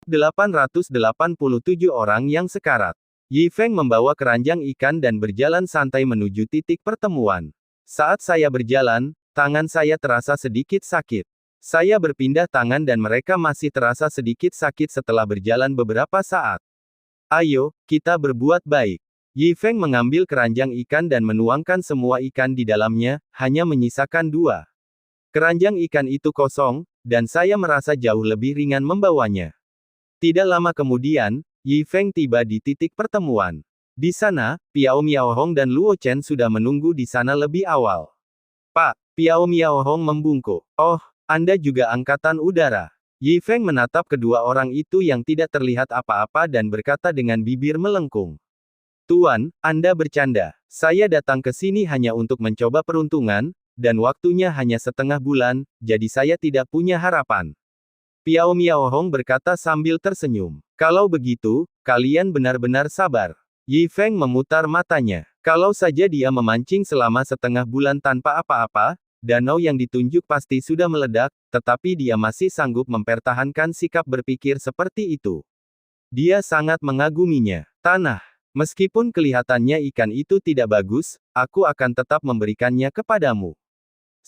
887 orang yang sekarat. Yi Feng membawa keranjang ikan dan berjalan santai menuju titik pertemuan. Saat saya berjalan, tangan saya terasa sedikit sakit. Saya berpindah tangan dan mereka masih terasa sedikit sakit setelah berjalan beberapa saat. Ayo, kita berbuat baik. Yi Feng mengambil keranjang ikan dan menuangkan semua ikan di dalamnya, hanya menyisakan 2. Keranjang ikan itu kosong, dan saya merasa jauh lebih ringan membawanya. Tidak lama kemudian, Yi Feng tiba di titik pertemuan. Di sana, Piao Miaohong dan Luo Chen sudah menunggu di sana lebih awal. Pak, Piao Miaohong membungkuk. Oh, Anda juga angkatan udara. Yi Feng menatap kedua orang itu yang tidak terlihat apa-apa dan berkata dengan bibir melengkung. Tuan, Anda bercanda. Saya datang ke sini hanya untuk mencoba peruntungan, dan waktunya hanya setengah bulan, jadi saya tidak punya harapan. Piao Miaohong berkata sambil tersenyum. Kalau begitu, kalian benar-benar sabar. Yi Feng memutar matanya. Kalau saja dia memancing selama setengah bulan tanpa apa-apa, danau yang ditunjuk pasti sudah meledak, tetapi dia masih sanggup mempertahankan sikap berpikir seperti itu. Dia sangat mengaguminya. Tanah. Meskipun kelihatannya ikan itu tidak bagus, aku akan tetap memberikannya kepadamu.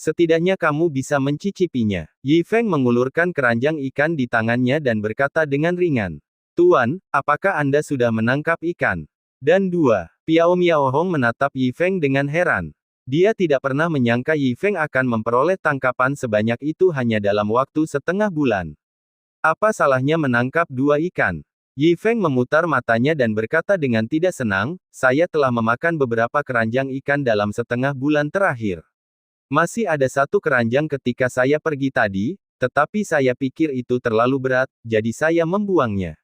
Setidaknya kamu bisa mencicipinya. Yi Feng mengulurkan keranjang ikan di tangannya dan berkata dengan ringan. Tuan, apakah Anda sudah menangkap ikan? Dan 2. Piao Miaohong menatap Yi Feng dengan heran. Dia tidak pernah menyangka Yi Feng akan memperoleh tangkapan sebanyak itu hanya dalam waktu setengah bulan. Apa salahnya menangkap 2 ikan? Yi Feng memutar matanya dan berkata dengan tidak senang, saya telah memakan beberapa keranjang ikan dalam setengah bulan terakhir. Masih ada 1 keranjang ketika saya pergi tadi, tetapi saya pikir itu terlalu berat, jadi saya membuangnya.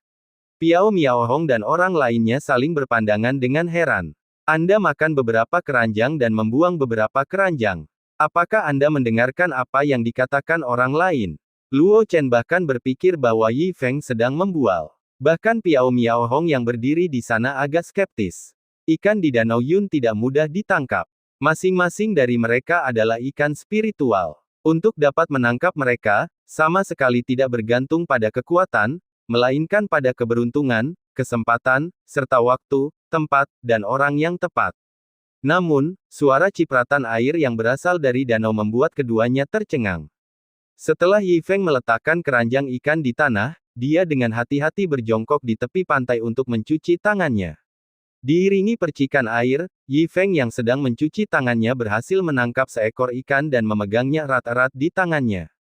Piao Miaohong dan orang lainnya saling berpandangan dengan heran. Anda makan beberapa keranjang dan membuang beberapa keranjang. Apakah Anda mendengarkan apa yang dikatakan orang lain? Luo Chen bahkan berpikir bahwa Yi Feng sedang membual. Bahkan Piao Miaohong yang berdiri di sana agak skeptis. Ikan di Danau Yun tidak mudah ditangkap. Masing-masing dari mereka adalah ikan spiritual. Untuk dapat menangkap mereka, sama sekali tidak bergantung pada kekuatan, melainkan pada keberuntungan, kesempatan, serta waktu, tempat, dan orang yang tepat. Namun, suara cipratan air yang berasal dari danau membuat keduanya tercengang. Setelah Yi Feng meletakkan keranjang ikan di tanah, dia dengan hati-hati berjongkok di tepi pantai untuk mencuci tangannya. Diiringi percikan air, Yi Feng yang sedang mencuci tangannya berhasil menangkap seekor ikan dan memegangnya erat-erat di tangannya.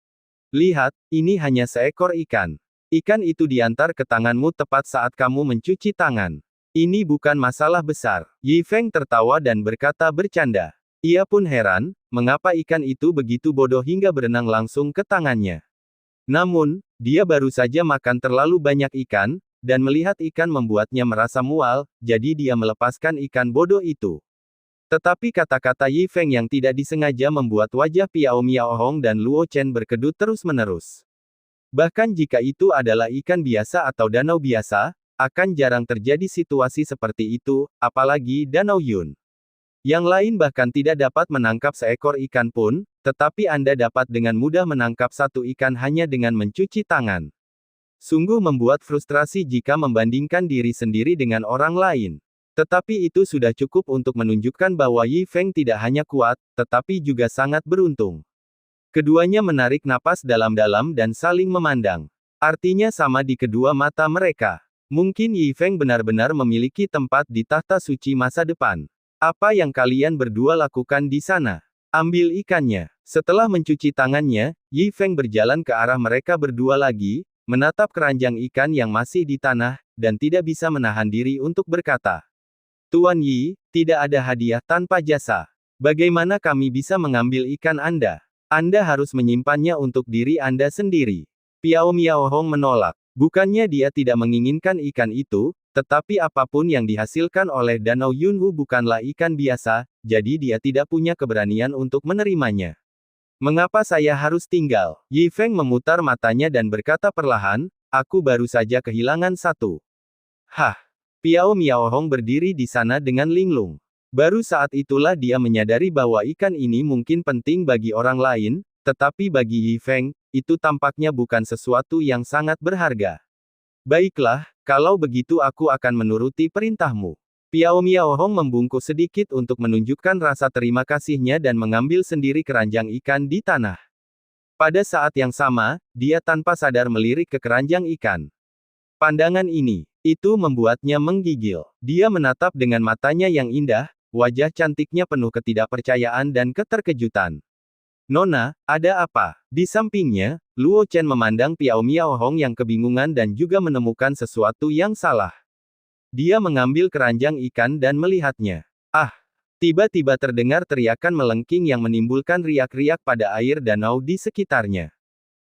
Lihat, ini hanya seekor ikan. Ikan itu diantar ke tanganmu tepat saat kamu mencuci tangan. Ini bukan masalah besar. Yi Feng tertawa dan berkata bercanda. Ia pun heran, mengapa ikan itu begitu bodoh hingga berenang langsung ke tangannya. Namun, dia baru saja makan terlalu banyak ikan, dan melihat ikan membuatnya merasa mual, jadi dia melepaskan ikan bodoh itu. Tetapi kata-kata Yi Feng yang tidak disengaja membuat wajah Piao Miaohong dan Luo Chen berkedut terus-menerus. Bahkan jika itu adalah ikan biasa atau danau biasa, akan jarang terjadi situasi seperti itu, apalagi Danau Yun. Yang lain bahkan tidak dapat menangkap seekor ikan pun, tetapi Anda dapat dengan mudah menangkap 1 ikan hanya dengan mencuci tangan. Sungguh membuat frustrasi jika membandingkan diri sendiri dengan orang lain. Tetapi itu sudah cukup untuk menunjukkan bahwa Yi Feng tidak hanya kuat, tetapi juga sangat beruntung. Keduanya menarik napas dalam-dalam dan saling memandang. Artinya sama di kedua mata mereka. Mungkin Yi Feng benar-benar memiliki tempat di tahta suci masa depan. Apa yang kalian berdua lakukan di sana? Ambil ikannya. Setelah mencuci tangannya, Yi Feng berjalan ke arah mereka berdua lagi, menatap keranjang ikan yang masih di tanah, dan tidak bisa menahan diri untuk berkata. Tuan Yi, tidak ada hadiah tanpa jasa. Bagaimana kami bisa mengambil ikan Anda? Anda harus menyimpannya untuk diri Anda sendiri. Piao Miaohong menolak. Bukannya dia tidak menginginkan ikan itu, tetapi apapun yang dihasilkan oleh Danau Yunhu bukanlah ikan biasa, jadi dia tidak punya keberanian untuk menerimanya. Mengapa saya harus tinggal? Yi Feng memutar matanya dan berkata perlahan, aku baru saja kehilangan 1. Hah? Piao Miaohong berdiri di sana dengan linglung. Baru saat itulah dia menyadari bahwa ikan ini mungkin penting bagi orang lain, tetapi bagi Yi Feng, itu tampaknya bukan sesuatu yang sangat berharga. Baiklah, kalau begitu aku akan menuruti perintahmu. Piao Miao Hong membungkuk sedikit untuk menunjukkan rasa terima kasihnya dan mengambil sendiri keranjang ikan di tanah. Pada saat yang sama, dia tanpa sadar melirik ke keranjang ikan. Pandangan ini, itu membuatnya menggigil. Dia menatap dengan matanya yang indah, wajah cantiknya penuh ketidakpercayaan dan keterkejutan. Nona, ada apa? Di sampingnya, Luo Chen memandang Piao Miao Hong yang kebingungan dan juga menemukan sesuatu yang salah. Dia mengambil keranjang ikan dan melihatnya. Ah! Tiba-tiba terdengar teriakan melengking yang menimbulkan riak-riak pada air danau di sekitarnya.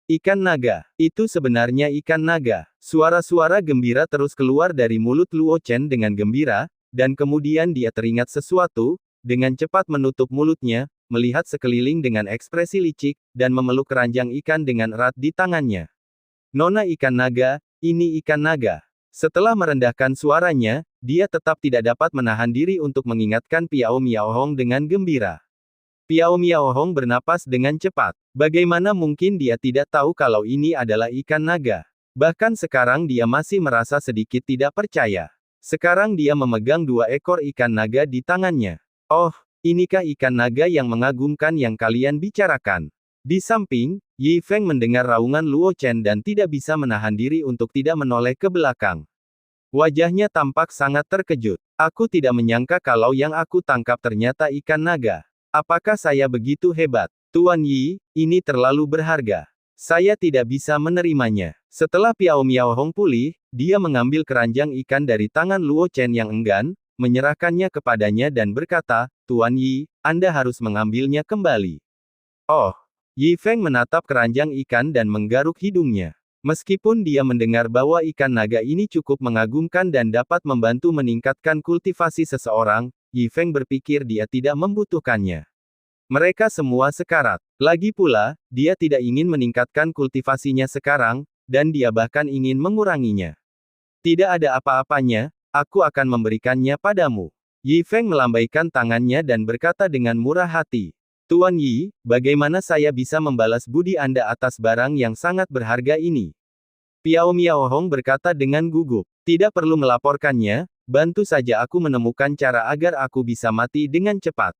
Ikan naga. Itu sebenarnya ikan naga. Suara-suara gembira terus keluar dari mulut Luo Chen dengan gembira, dan kemudian dia teringat sesuatu, dengan cepat menutup mulutnya, melihat sekeliling dengan ekspresi licik, dan memeluk keranjang ikan dengan erat di tangannya. Nona ikan naga, ini ikan naga. Setelah merendahkan suaranya, dia tetap tidak dapat menahan diri untuk mengingatkan Piao Miao Hong dengan gembira. Piao Miao Hong bernapas dengan cepat. Bagaimana mungkin dia tidak tahu kalau ini adalah ikan naga? Bahkan sekarang dia masih merasa sedikit tidak percaya. Sekarang dia memegang 2 ekor ikan naga di tangannya. Oh, inikah ikan naga yang mengagumkan yang kalian bicarakan? Di samping, Yi Feng mendengar raungan Luo Chen dan tidak bisa menahan diri untuk tidak menoleh ke belakang. Wajahnya tampak sangat terkejut. Aku tidak menyangka kalau yang aku tangkap ternyata ikan naga. Apakah saya begitu hebat? Tuan Yi, ini terlalu berharga. Saya tidak bisa menerimanya. Setelah Piao Miao Hong pulih, dia mengambil keranjang ikan dari tangan Luo Chen yang enggan, menyerahkannya kepadanya dan berkata, Tuan Yi, Anda harus mengambilnya kembali. Oh! Yi Feng menatap keranjang ikan dan menggaruk hidungnya. Meskipun dia mendengar bahwa ikan naga ini cukup mengagumkan dan dapat membantu meningkatkan kultivasi seseorang, Yi Feng berpikir dia tidak membutuhkannya. Mereka semua sekarat. Lagi pula, dia tidak ingin meningkatkan kultivasinya sekarang, dan dia bahkan ingin menguranginya. Tidak ada apa-apanya, aku akan memberikannya padamu. Yi Feng melambaikan tangannya dan berkata dengan murah hati. Tuan Yi, bagaimana saya bisa membalas budi Anda atas barang yang sangat berharga ini? Piao Miao Hong berkata dengan gugup. Tidak perlu melaporkannya, bantu saja aku menemukan cara agar aku bisa mati dengan cepat.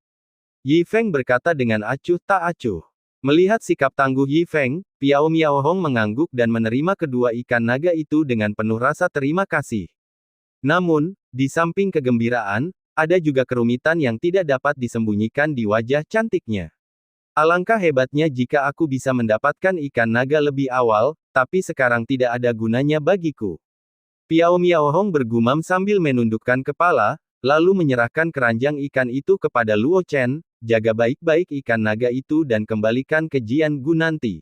Yi Feng berkata dengan acuh tak acuh. Melihat sikap tangguh Yi Feng, Piao Miao Hong mengangguk dan menerima kedua ikan naga itu dengan penuh rasa terima kasih. Namun, di samping kegembiraan, ada juga kerumitan yang tidak dapat disembunyikan di wajah cantiknya. Alangkah hebatnya jika aku bisa mendapatkan ikan naga lebih awal, tapi sekarang tidak ada gunanya bagiku. Piao Miao Hong bergumam sambil menundukkan kepala, lalu menyerahkan keranjang ikan itu kepada Luo Chen, jaga baik-baik ikan naga itu dan kembalikan ke Jian Gu nanti.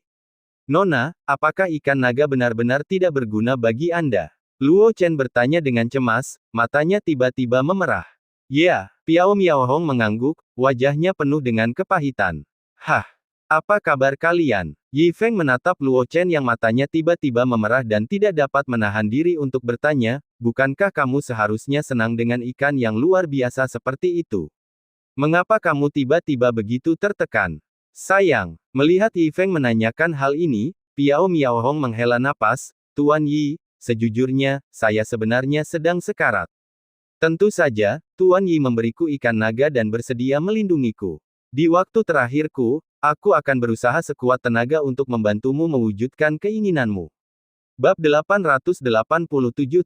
Nona, apakah ikan naga benar-benar tidak berguna bagi Anda? Luo Chen bertanya dengan cemas, matanya tiba-tiba memerah. Ya, Piao Miao Hong mengangguk, wajahnya penuh dengan kepahitan. Hah, apa kabar kalian? Yi Feng menatap Luo Chen yang matanya tiba-tiba memerah dan tidak dapat menahan diri untuk bertanya, bukankah kamu seharusnya senang dengan ikan yang luar biasa seperti itu? Mengapa kamu tiba-tiba begitu tertekan? Sayang, melihat Yi Feng menanyakan hal ini, Piao Miao Hong menghela napas, Tuan Yi, sejujurnya, saya sebenarnya sedang sekarat. Tentu saja, Tuan Yi memberiku ikan naga dan bersedia melindungiku. Di waktu terakhirku, aku akan berusaha sekuat tenaga untuk membantumu mewujudkan keinginanmu. Bab 887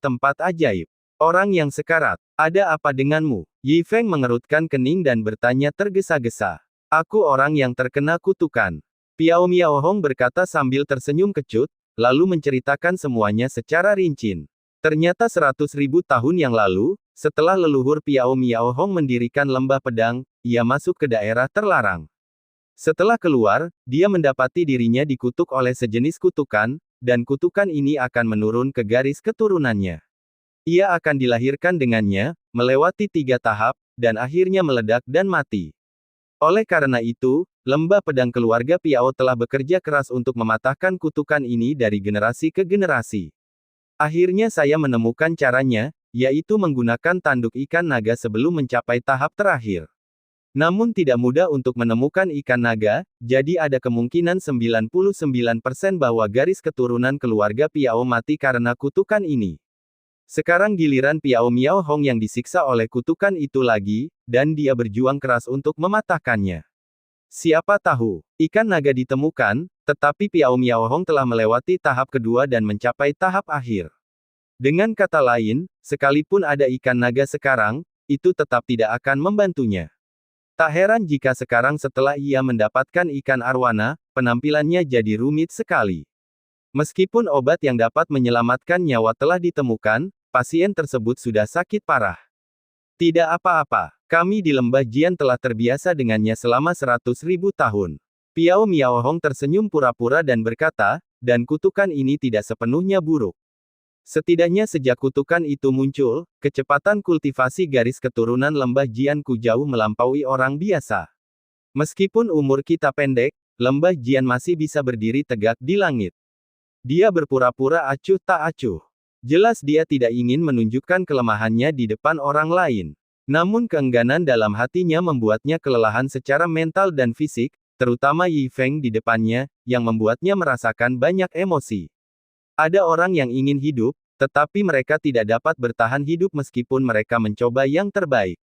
Tempat Ajaib. Orang yang sekarat, ada apa denganmu? Yi Feng mengerutkan kening dan bertanya tergesa-gesa. Aku orang yang terkena kutukan. Piao Miao Hong berkata sambil tersenyum kecut, lalu menceritakan semuanya secara rinci. Ternyata 100.000 tahun yang lalu, setelah leluhur Piao Miao Hong mendirikan lembah pedang, ia masuk ke daerah terlarang. Setelah keluar, dia mendapati dirinya dikutuk oleh sejenis kutukan, dan kutukan ini akan menurun ke garis keturunannya. Ia akan dilahirkan dengannya, melewati 3 tahap, dan akhirnya meledak dan mati. Oleh karena itu, lembah pedang keluarga Piao telah bekerja keras untuk mematahkan kutukan ini dari generasi ke generasi. Akhirnya saya menemukan caranya, yaitu menggunakan tanduk ikan naga sebelum mencapai tahap terakhir. Namun tidak mudah untuk menemukan ikan naga, jadi ada kemungkinan 99% bahwa garis keturunan keluarga Piao mati karena kutukan ini. Sekarang giliran Piao Miao Hong yang disiksa oleh kutukan itu lagi, dan dia berjuang keras untuk mematahkannya. Siapa tahu, ikan naga ditemukan, tetapi Piao Miao Hong telah melewati tahap kedua dan mencapai tahap akhir. Dengan kata lain, sekalipun ada ikan naga sekarang, itu tetap tidak akan membantunya. Tak heran jika sekarang setelah ia mendapatkan ikan arwana, penampilannya jadi rumit sekali. Meskipun obat yang dapat menyelamatkan nyawa telah ditemukan, pasien tersebut sudah sakit parah. Tidak apa-apa, kami di Lembah Jian telah terbiasa dengannya selama 100.000 tahun. Piao Miao Hong tersenyum pura-pura dan berkata, dan kutukan ini tidak sepenuhnya buruk. Setidaknya sejak kutukan itu muncul, kecepatan kultivasi garis keturunan Lembah Jianku jauh melampaui orang biasa. Meskipun umur kita pendek, Lembah Jian masih bisa berdiri tegak di langit. Dia berpura-pura acuh tak acuh. Jelas dia tidak ingin menunjukkan kelemahannya di depan orang lain. Namun keengganan dalam hatinya membuatnya kelelahan secara mental dan fisik, terutama Yi Feng di depannya, yang membuatnya merasakan banyak emosi. Ada orang yang ingin hidup, tetapi mereka tidak dapat bertahan hidup meskipun mereka mencoba yang terbaik.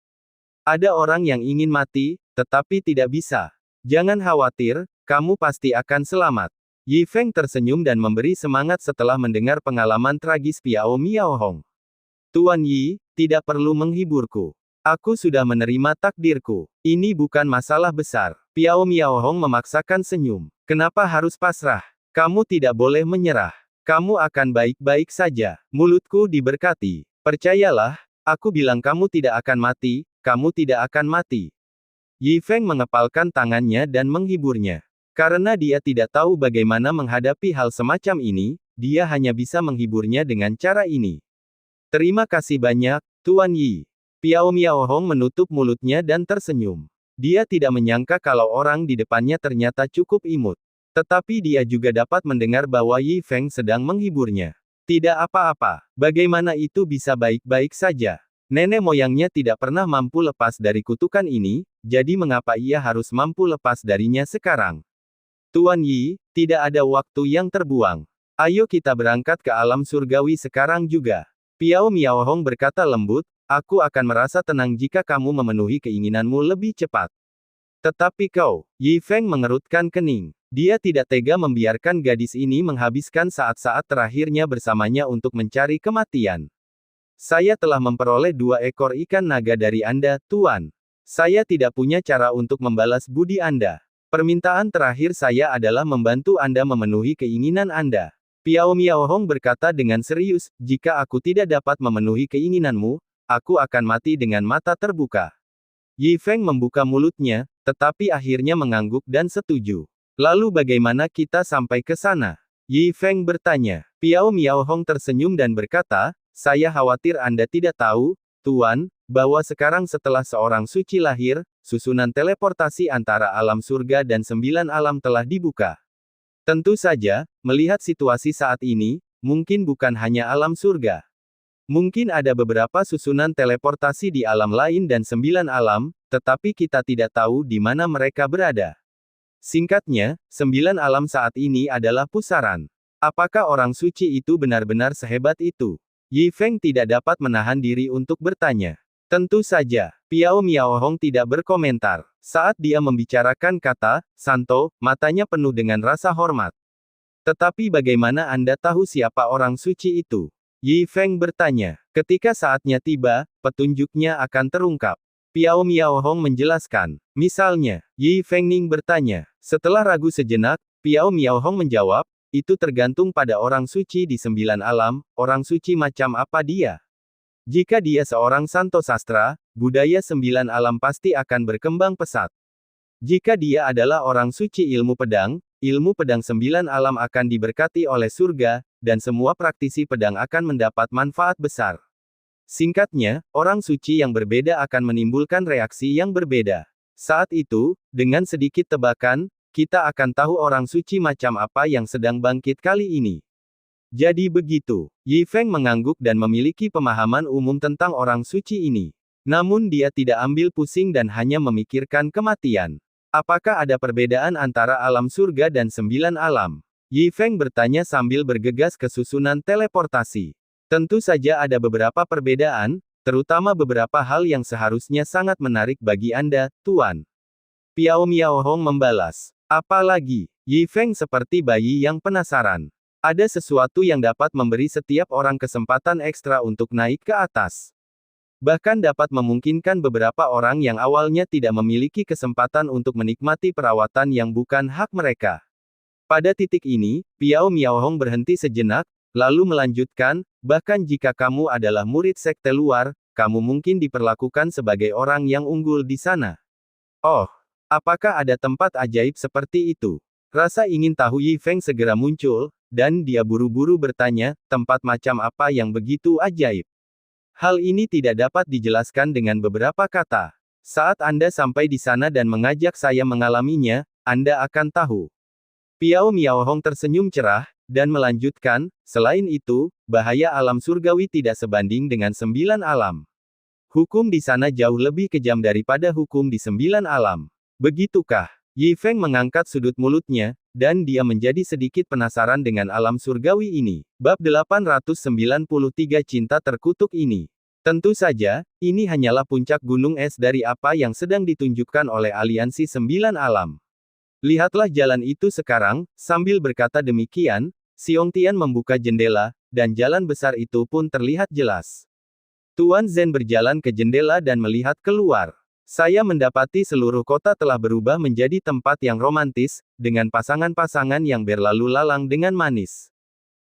Ada orang yang ingin mati, tetapi tidak bisa. Jangan khawatir, kamu pasti akan selamat. Yi Feng tersenyum dan memberi semangat setelah mendengar pengalaman tragis Piao Miao Hong. Tuan Yi, tidak perlu menghiburku. Aku sudah menerima takdirku. Ini bukan masalah besar. Piao Miao Hong memaksakan senyum. Kenapa harus pasrah? Kamu tidak boleh menyerah. Kamu akan baik-baik saja. Mulutku diberkati. Percayalah, aku bilang kamu tidak akan mati, kamu tidak akan mati. Yi Feng mengepalkan tangannya dan menghiburnya. Karena dia tidak tahu bagaimana menghadapi hal semacam ini, dia hanya bisa menghiburnya dengan cara ini. Terima kasih banyak, Tuan Yi. Piao Miao Hong menutup mulutnya dan tersenyum. Dia tidak menyangka kalau orang di depannya ternyata cukup imut. Tetapi dia juga dapat mendengar bahwa Yi Feng sedang menghiburnya. Tidak apa-apa, bagaimana itu bisa baik-baik saja? Nenek moyangnya tidak pernah mampu lepas dari kutukan ini, jadi mengapa ia harus mampu lepas darinya sekarang? Tuan Yi, tidak ada waktu yang terbuang. Ayo kita berangkat ke alam surgawi sekarang juga. Piao Miao Hong berkata lembut, aku akan merasa tenang jika kamu memenuhi keinginanmu lebih cepat. Tetapi kau, Yi Feng mengerutkan kening. Dia tidak tega membiarkan gadis ini menghabiskan saat-saat terakhirnya bersamanya untuk mencari kematian. Saya telah memperoleh 2 ekor ikan naga dari Anda, Tuan. Saya tidak punya cara untuk membalas budi Anda. Permintaan terakhir saya adalah membantu Anda memenuhi keinginan Anda. Piao Miao Hong berkata dengan serius, jika aku tidak dapat memenuhi keinginanmu, aku akan mati dengan mata terbuka. Yi Feng membuka mulutnya, tetapi akhirnya mengangguk dan setuju. Lalu bagaimana kita sampai ke sana? Yi Feng bertanya. Piao Miao Hong tersenyum dan berkata, saya khawatir Anda tidak tahu, Tuan, bahwa sekarang setelah seorang suci lahir, susunan teleportasi antara alam surga dan 9 alam telah dibuka. Tentu saja, melihat situasi saat ini, mungkin bukan hanya alam surga. Mungkin ada beberapa susunan teleportasi di alam lain dan 9 alam, tetapi kita tidak tahu di mana mereka berada. Singkatnya, 9 alam saat ini adalah pusaran. Apakah orang suci itu benar-benar sehebat itu? Yi Feng tidak dapat menahan diri untuk bertanya. Tentu saja, Piao Miao Hong tidak berkomentar. Saat dia membicarakan kata, Santo, matanya penuh dengan rasa hormat. Tetapi bagaimana Anda tahu siapa orang suci itu? Yi Feng bertanya. Ketika saatnya tiba, petunjuknya akan terungkap. Piao Miao Hong menjelaskan. Misalnya, Yi Feng Ning bertanya. Setelah ragu sejenak, Piao Miao Hong menjawab, itu tergantung pada orang suci di 9 alam, orang suci macam apa dia. Jika dia seorang santo sastra, budaya 9 alam pasti akan berkembang pesat. Jika dia adalah orang suci ilmu pedang 9 alam akan diberkati oleh surga, dan semua praktisi pedang akan mendapat manfaat besar. Singkatnya, orang suci yang berbeda akan menimbulkan reaksi yang berbeda. Saat itu, dengan sedikit tebakan, kita akan tahu orang suci macam apa yang sedang bangkit kali ini. Jadi begitu, Yi Feng mengangguk dan memiliki pemahaman umum tentang orang suci ini. Namun dia tidak ambil pusing dan hanya memikirkan kematian. Apakah ada perbedaan antara alam surga dan 9 alam? Yi Feng bertanya sambil bergegas ke susunan teleportasi. Tentu saja ada beberapa perbedaan, terutama beberapa hal yang seharusnya sangat menarik bagi Anda, Tuan. Piao Miaohong membalas. Apalagi, Yi Feng seperti bayi yang penasaran. Ada sesuatu yang dapat memberi setiap orang kesempatan ekstra untuk naik ke atas. Bahkan dapat memungkinkan beberapa orang yang awalnya tidak memiliki kesempatan untuk menikmati perawatan yang bukan hak mereka. Pada titik ini, Piao Miaohong berhenti sejenak, lalu melanjutkan, bahkan jika kamu adalah murid sekte luar, kamu mungkin diperlakukan sebagai orang yang unggul di sana. Oh, apakah ada tempat ajaib seperti itu? Rasa ingin tahu Yi Feng segera muncul, dan dia buru-buru bertanya, tempat macam apa yang begitu ajaib? Hal ini tidak dapat dijelaskan dengan beberapa kata. Saat Anda sampai di sana dan mengajak saya mengalaminya, Anda akan tahu. Piao Miaohong tersenyum cerah, dan melanjutkan, selain itu, bahaya alam surgawi tidak sebanding dengan 9 alam. Hukum di sana jauh lebih kejam daripada hukum di 9 alam. Begitukah? Yi Feng mengangkat sudut mulutnya, dan dia menjadi sedikit penasaran dengan alam surgawi ini. Bab 893 Cinta Terkutuk ini. Tentu saja, ini hanyalah puncak gunung es dari apa yang sedang ditunjukkan oleh aliansi 9 alam. Lihatlah jalan itu sekarang, sambil berkata demikian, Xiong Tian membuka jendela, dan jalan besar itu pun terlihat jelas. Tuan Zhen berjalan ke jendela dan melihat keluar. Saya mendapati seluruh kota telah berubah menjadi tempat yang romantis, dengan pasangan-pasangan yang berlalu lalang dengan manis.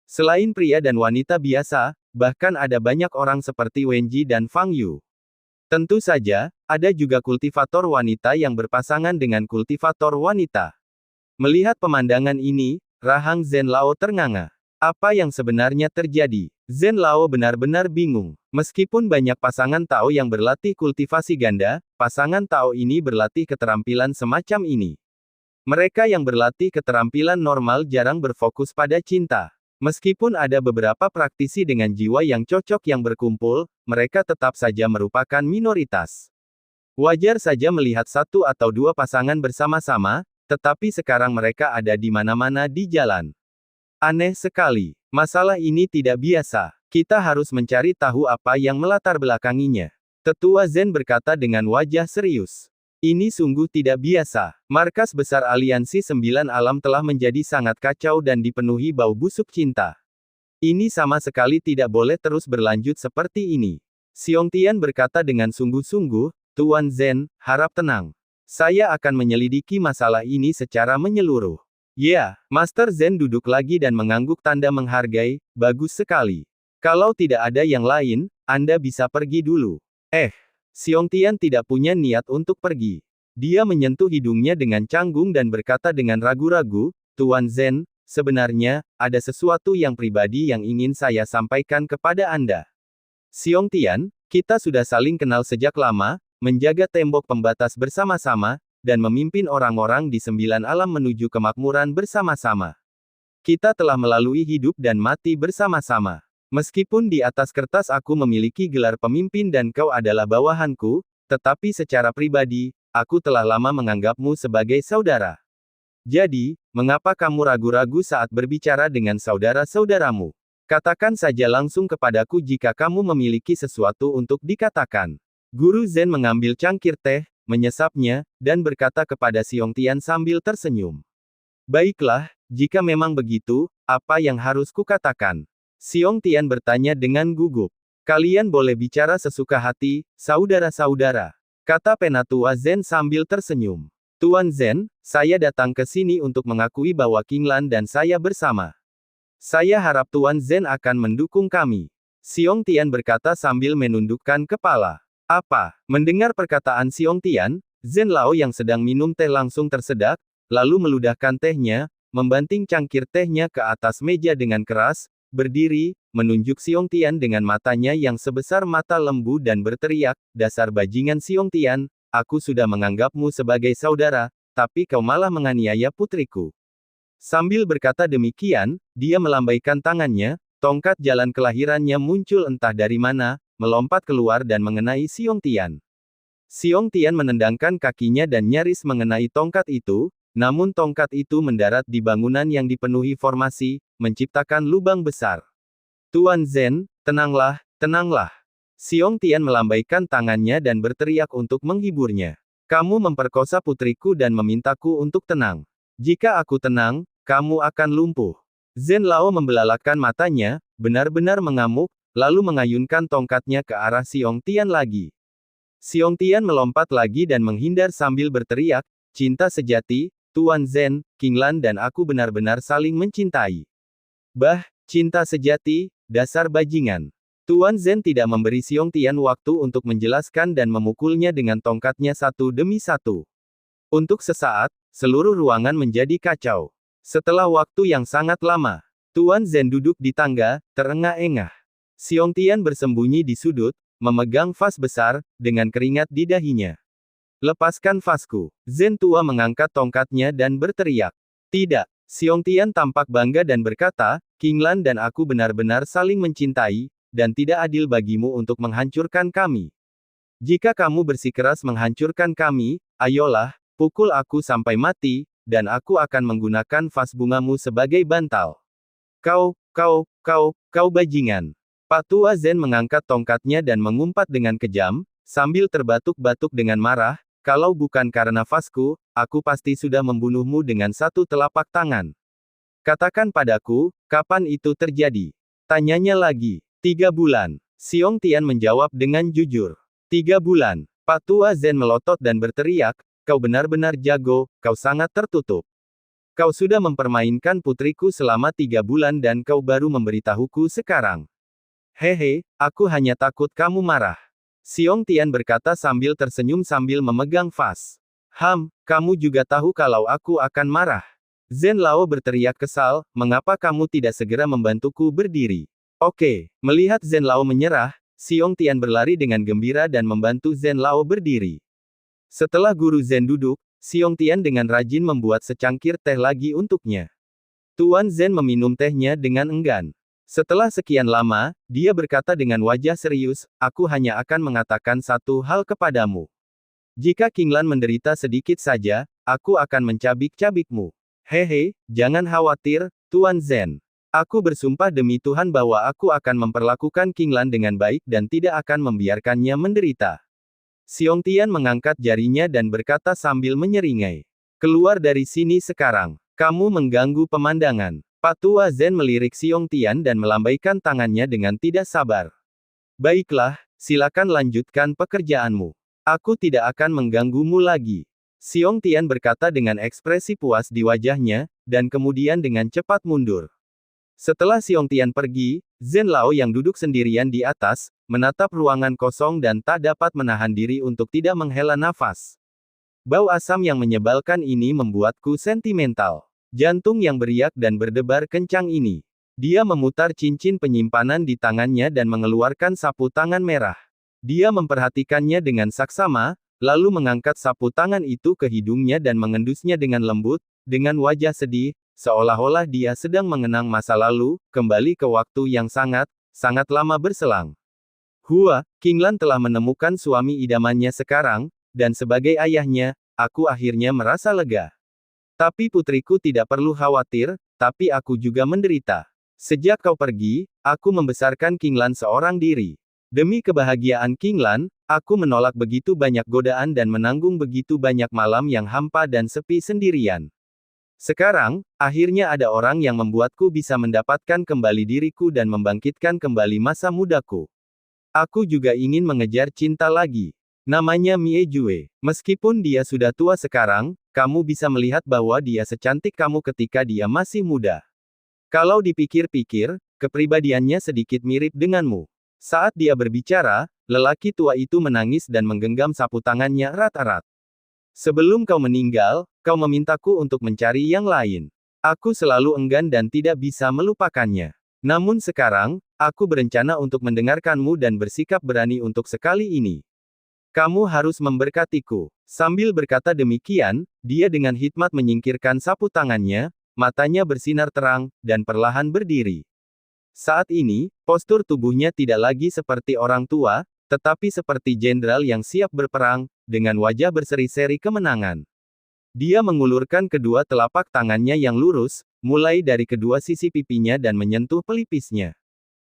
Selain pria dan wanita biasa, bahkan ada banyak orang seperti Wenji dan Fang Yu. Tentu saja, ada juga kultivator wanita yang berpasangan dengan kultivator wanita. Melihat pemandangan ini, rahang Zhen Lao ternganga. Apa yang sebenarnya terjadi? Zhen Lao benar-benar bingung. Meskipun banyak pasangan Tao yang berlatih kultivasi ganda, pasangan Tao ini berlatih keterampilan semacam ini. Mereka yang berlatih keterampilan normal jarang berfokus pada cinta. Meskipun ada beberapa praktisi dengan jiwa yang cocok yang berkumpul, mereka tetap saja merupakan minoritas. Wajar saja melihat satu atau dua pasangan bersama-sama, tetapi sekarang mereka ada di mana-mana di jalan. Aneh sekali. Masalah ini tidak biasa. Kita harus mencari tahu apa yang melatar belakanginya. Tetua Zhen berkata dengan wajah serius. Ini sungguh tidak biasa. Markas besar aliansi 9 alam telah menjadi sangat kacau dan dipenuhi bau busuk cinta. Ini sama sekali tidak boleh terus berlanjut seperti ini. Xiong Tian berkata dengan sungguh-sungguh, Tuan Zhen, harap tenang. Saya akan menyelidiki masalah ini secara menyeluruh. Ya, Master Zhen duduk lagi dan mengangguk tanda menghargai, bagus sekali. Kalau tidak ada yang lain, Anda bisa pergi dulu. Xiong Tian tidak punya niat untuk pergi. Dia menyentuh hidungnya dengan canggung dan berkata dengan ragu-ragu, Tuan Zhen, sebenarnya, ada sesuatu yang pribadi yang ingin saya sampaikan kepada Anda. Xiong Tian, kita sudah saling kenal sejak lama, menjaga tembok pembatas bersama-sama, dan memimpin orang-orang di 9 alam menuju kemakmuran bersama-sama. Kita telah melalui hidup dan mati bersama-sama. Meskipun di atas kertas aku memiliki gelar pemimpin dan kau adalah bawahanku, tetapi secara pribadi, aku telah lama menganggapmu sebagai saudara. Jadi, mengapa kamu ragu-ragu saat berbicara dengan saudara-saudaramu? Katakan saja langsung kepadaku jika kamu memiliki sesuatu untuk dikatakan. Guru Zhen mengambil cangkir teh, menyesapnya, dan berkata kepada Xiong Tian sambil tersenyum. Baiklah, jika memang begitu, apa yang harus kukatakan? Xiong Tian bertanya dengan gugup. Kalian boleh bicara sesuka hati, saudara-saudara, kata Penatua Zhen sambil tersenyum. Tuan Zhen, saya datang ke sini untuk mengakui bahwa Qinglan dan saya bersama. Saya harap Tuan Zhen akan mendukung kami. Xiong Tian berkata sambil menundukkan kepala. Apa? Mendengar perkataan Xiong Tian, Zhen Lao yang sedang minum teh langsung tersedak, lalu meludahkan tehnya, membanting cangkir tehnya ke atas meja dengan keras, berdiri, menunjuk Xiong Tian dengan matanya yang sebesar mata lembu dan berteriak, dasar bajingan Xiong Tian, aku sudah menganggapmu sebagai saudara, tapi kau malah menganiaya putriku. Sambil berkata demikian, dia melambaikan tangannya, tongkat jalan kelahirannya muncul entah dari mana, melompat keluar dan mengenai Xiong Tian. Xiong Tian menendangkan kakinya dan nyaris mengenai tongkat itu, namun tongkat itu mendarat di bangunan yang dipenuhi formasi, menciptakan lubang besar. Tuan Zhen, tenanglah, tenanglah. Xiong Tian melambaikan tangannya dan berteriak untuk menghiburnya. Kamu memperkosa putriku dan memintaku untuk tenang. Jika aku tenang, kamu akan lumpuh. Zhen Lao membelalakan matanya, benar-benar mengamuk, lalu mengayunkan tongkatnya ke arah Xiong Tian lagi. Xiong Tian melompat lagi dan menghindar sambil berteriak, cinta sejati, Tuan Zhen, Qinglan dan aku benar-benar saling mencintai. Bah, cinta sejati, dasar bajingan. Tuan Zhen tidak memberi Xiong Tian waktu untuk menjelaskan dan memukulnya dengan tongkatnya satu demi satu. Untuk sesaat, seluruh ruangan menjadi kacau. Setelah waktu yang sangat lama, Tuan Zhen duduk di tangga, terengah-engah. Xiong Tian bersembunyi di sudut, memegang vas besar, dengan keringat di dahinya. Lepaskan vasku. Zhen tua mengangkat tongkatnya dan berteriak. Tidak. Xiong Tian tampak bangga dan berkata, Qinglan dan aku benar-benar saling mencintai, dan tidak adil bagimu untuk menghancurkan kami. Jika kamu bersikeras menghancurkan kami, ayolah, pukul aku sampai mati, dan aku akan menggunakan vas bungamu sebagai bantal. Kau bajingan. Pak Tua Zhen mengangkat tongkatnya dan mengumpat dengan kejam, sambil terbatuk-batuk dengan marah, kalau bukan karena vasku, aku pasti sudah membunuhmu dengan satu telapak tangan. Katakan padaku, kapan itu terjadi? Tanyanya lagi. 3 bulan. Xiong Tian menjawab dengan jujur. 3 bulan. Pak Tua Zhen melotot dan berteriak, kau benar-benar jago, kau sangat tertutup. Kau sudah mempermainkan putriku selama 3 bulan dan kau baru memberitahuku sekarang. Hehe, aku hanya takut kamu marah. Xiong Tian berkata sambil tersenyum sambil memegang vas. Kamu juga tahu kalau aku akan marah. Zhen Lao berteriak kesal, mengapa kamu tidak segera membantuku berdiri? Oke, melihat Zhen Lao menyerah, Xiong Tian berlari dengan gembira dan membantu Zhen Lao berdiri. Setelah Guru Zhen duduk, Xiong Tian dengan rajin membuat secangkir teh lagi untuknya. Tuan Zhen meminum tehnya dengan enggan. Setelah sekian lama, dia berkata dengan wajah serius, aku hanya akan mengatakan satu hal kepadamu. Jika Qinglan menderita sedikit saja, aku akan mencabik-cabikmu. Hehe, jangan khawatir, Tuan Zhen. Aku bersumpah demi Tuhan bahwa aku akan memperlakukan Qinglan dengan baik dan tidak akan membiarkannya menderita. Xiong Tian mengangkat jarinya dan berkata sambil menyeringai. Keluar dari sini sekarang. Kamu mengganggu pemandangan. Pak Tua Zhen melirik Xiong Tian dan melambaikan tangannya dengan tidak sabar. Baiklah, silakan lanjutkan pekerjaanmu. Aku tidak akan mengganggumu lagi. Xiong Tian berkata dengan ekspresi puas di wajahnya, dan kemudian dengan cepat mundur. Setelah Xiong Tian pergi, Zhen Lao yang duduk sendirian di atas, menatap ruangan kosong dan tak dapat menahan diri untuk tidak menghela nafas. Bau asam yang menyebalkan ini membuatku sentimental. Jantung yang beriak dan berdebar kencang ini. Dia memutar cincin penyimpanan di tangannya dan mengeluarkan sapu tangan merah. Dia memperhatikannya dengan saksama, lalu mengangkat sapu tangan itu ke hidungnya dan mengendusnya dengan lembut, dengan wajah sedih, seolah-olah dia sedang mengenang masa lalu, kembali ke waktu yang sangat lama berselang. Qinglan telah menemukan suami idamannya sekarang, dan sebagai ayahnya, aku akhirnya merasa lega. Tapi putriku tidak perlu khawatir, tapi aku juga menderita. Sejak kau pergi, aku membesarkan Qinglan seorang diri. Demi kebahagiaan Qinglan, aku menolak begitu banyak godaan dan menanggung begitu banyak malam yang hampa dan sepi sendirian. Sekarang, akhirnya ada orang yang membuatku bisa mendapatkan kembali diriku dan membangkitkan kembali masa mudaku. Aku juga ingin mengejar cinta lagi. Namanya Mie Jue. Meskipun dia sudah tua sekarang, kamu bisa melihat bahwa dia secantik kamu ketika dia masih muda. Kalau dipikir-pikir, kepribadiannya sedikit mirip denganmu. Saat dia berbicara, lelaki tua itu menangis dan menggenggam sapu tangannya erat-erat. Sebelum kau meninggal, kau memintaku untuk mencari yang lain. Aku selalu enggan dan tidak bisa melupakannya. Namun sekarang, aku berencana untuk mendengarkanmu dan bersikap berani untuk sekali ini. Kamu harus memberkatiku. Sambil berkata demikian, dia dengan hikmat menyingkirkan sapu tangannya, matanya bersinar terang, dan perlahan berdiri. Saat ini, postur tubuhnya tidak lagi seperti orang tua, tetapi seperti jenderal yang siap berperang, dengan wajah berseri-seri kemenangan. Dia mengulurkan kedua telapak tangannya yang lurus, mulai dari kedua sisi pipinya dan menyentuh pelipisnya.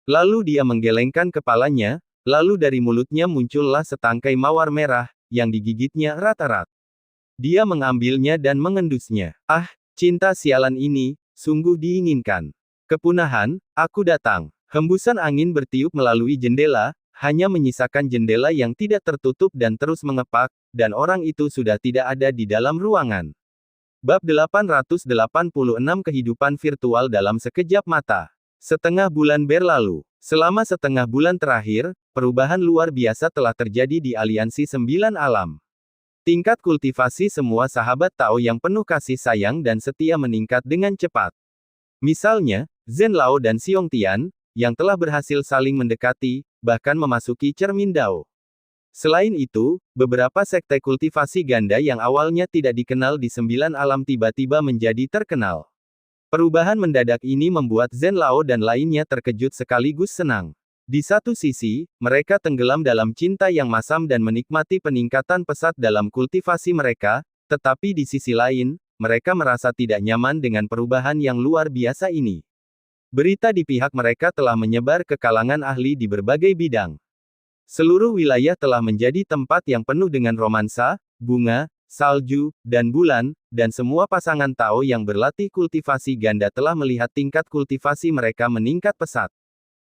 Lalu dia menggelengkan kepalanya, lalu dari mulutnya muncullah setangkai mawar merah, yang digigitnya erat-erat. Dia mengambilnya dan mengendusnya. Ah, cinta sialan ini, sungguh diinginkan. Kepunahan, aku datang. Hembusan angin bertiup melalui jendela, hanya menyisakan jendela yang tidak tertutup dan terus mengepak, dan orang itu sudah tidak ada di dalam ruangan. Bab 886 Kehidupan Virtual dalam Sekejap Mata. Setengah bulan berlalu. Selama setengah bulan terakhir, perubahan luar biasa telah terjadi di Aliansi Sembilan Alam. Tingkat kultivasi semua sahabat Tao yang penuh kasih sayang dan setia meningkat dengan cepat. Misalnya, Zhen Lao dan Xiong Tian, yang telah berhasil saling mendekati, bahkan memasuki cermin Dao. Selain itu, beberapa sekte kultivasi ganda yang awalnya tidak dikenal di Sembilan Alam tiba-tiba menjadi terkenal. Perubahan mendadak ini membuat Zhen Lao dan lainnya terkejut sekaligus senang. Di satu sisi, mereka tenggelam dalam cinta yang masam dan menikmati peningkatan pesat dalam kultivasi mereka, tetapi di sisi lain, mereka merasa tidak nyaman dengan perubahan yang luar biasa ini. Berita di pihak mereka telah menyebar ke kalangan ahli di berbagai bidang. Seluruh wilayah telah menjadi tempat yang penuh dengan romansa, bunga, salju, dan bulan, dan semua pasangan Tao yang berlatih kultivasi ganda telah melihat tingkat kultivasi mereka meningkat pesat.